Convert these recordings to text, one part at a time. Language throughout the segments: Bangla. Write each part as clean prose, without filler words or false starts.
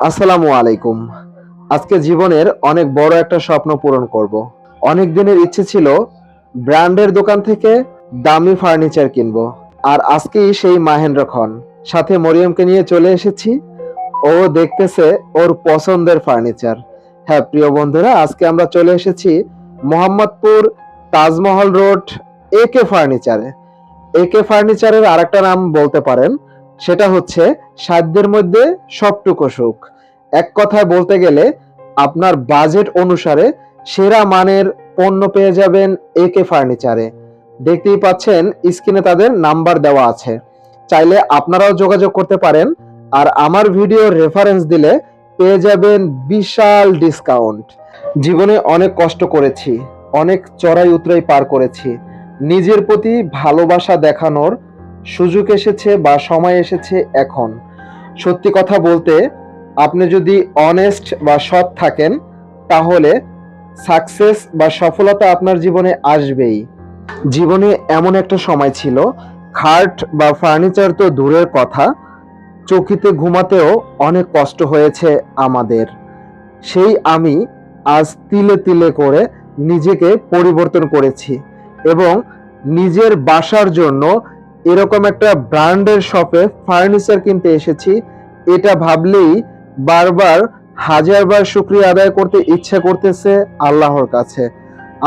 আসসালামু আলাইকুম। আজকে জীবনের অনেক বড় একটা স্বপ্ন পূরণ করব। অনেক দিনের ইচ্ছে ছিল ব্র্যান্ডের দোকান থেকে দামি ফার্নিচার কিনবো। আর আজকেই সেই মাহেন্দ্রক্ষণ সাথে মরিয়মকে নিয়ে চলে এসেছি। ও দেখতেছে ওর পছন্দের ফার্নিচার। হ্যাঁ প্রিয় বন্ধুরা, আজকে আমরা চলে এসেছি মোহাম্মদপুর তাজমহল রোড একে ফার্নিচারে। একে ফার্নিচারের আরেকটা নাম বলতে পারেন, সেটা হচ্ছে সাধ্যের মধ্যে সবটুকু সুখ। এক কথায় বলতে গেলে আপনার বাজেট অনুসারে সেরা মানের পণ্য পেয়ে যাবেন একে ফার্নিচারে। দেখতেই পাচ্ছেন স্ক্রিনে তাদের নাম্বার দেওয়া আছে, চাইলে আপনারাও যোগাযোগ করতে পারেন। আর আমার ভিডিও রেফারেন্স দিলে পেয়ে যাবেন বিশাল ডিসকাউন্ট। জীবনে অনেক কষ্ট করেছি, অনেক চড়াই উতরাই পার করেছি। নিজের প্রতি ভালোবাসা দেখানোর সুযোগ এসেছে বা সময় এসেছে এখন। সত্যি কথা বলতে, আপনি যদি অনেস্ট বা সৎ থাকেন তাহলে সাকসেস বা সফলতা আপনার জীবনে আসবেই। জীবনে এমন একটা সময় ছিল, খাট বা ফার্নিচার তো দূরের কথা, চৌকিতে ঘুমাতেও অনেক কষ্ট হয়েছে আমাদের। সেই আমি আজ তিলে তিলে করে নিজেকে পরিবর্তন করেছি এবং নিজের বাসার জন্য এরকম একটা ব্র্যান্ডের শপে ফার্নিচার কিনতে এসেছি। এটা ভাবলেই বারবার হাজারবার শুকরিয়া আদায় করতে ইচ্ছা করতেছে আল্লাহর কাছে।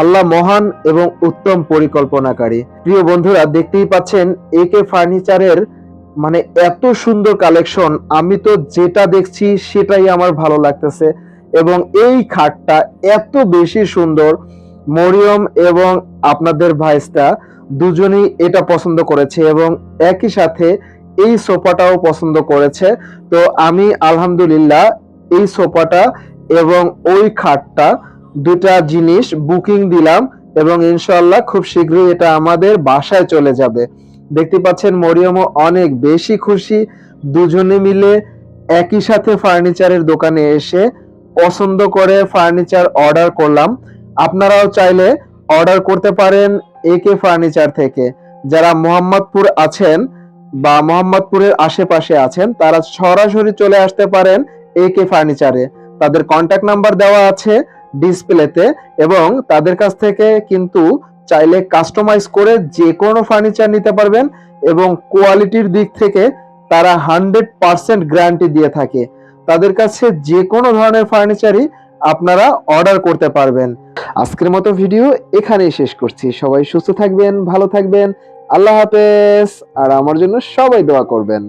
আল্লাহ মহান এবং উত্তম পরিকল্পনাকারী। প্রিয় বন্ধুরা, দেখতেই পাচ্ছেন একে ফার্নিচারের মানে এত সুন্দর কালেকশন। আমি তো যেটা দেখছি সেটাই আমার ভালো লাগতেছে এবং এই খাটটা এত বেশি সুন্দর। মরিয়ম এবং আপনাদের ভাইস্তা দুজনেই এটা পছন্দ করেছে এবং একই সাথে এই সোফাটাও পছন্দ করেছে। তো আমি আলহামদুলিল্লাহ এই সোফাটা এবং ওই খাটটা দুটা জিনিস বুকিং দিলাম এবং ইনশাআল্লাহ খুব শীঘ্রই এটা আমাদের বাসায় চলে যাবে। দেখতে পাচ্ছেন মরিয়মও অনেক বেশি খুশি। দুজনে মিলে একই সাথে ফার্নিচারের দোকানে এসে পছন্দ করে ফার্নিচার অর্ডার করলাম। আপনারাও চাইলে অর্ডার করতে পারেন একে ফার্নিচার থেকে। যারা মোহাম্মদপুর আছেন বা মোহাম্মদপুরের আশেপাশে আছেন তারা সরাসরি চলে আসতে পারেন একে ফার্নিচারে। তাদের কন্ট্যাক্ট নাম্বার দেওয়া আছে ডিসপ্লেতে এবং তাদের কাছ থেকে কিন্তু চাইলে কাস্টমাইজ করে যে কোনো ফার্নিচার নিতে পারবেন এবং কোয়ালিটির দিক থেকে তারা 100% গ্যারান্টি দিয়ে থাকে। তাদের কাছে যে কোনো ধরনের ফার্নিচারই আপনারা অর্ডার করতে পারবেন। আজকের মতো ভিডিও এখানেই শেষ করছি। সবাই সুস্থ থাকবেন, ভালো থাকবেন। আল্লাহ হাফেজ। আর আমার জন্য সবাই দোয়া করবেন।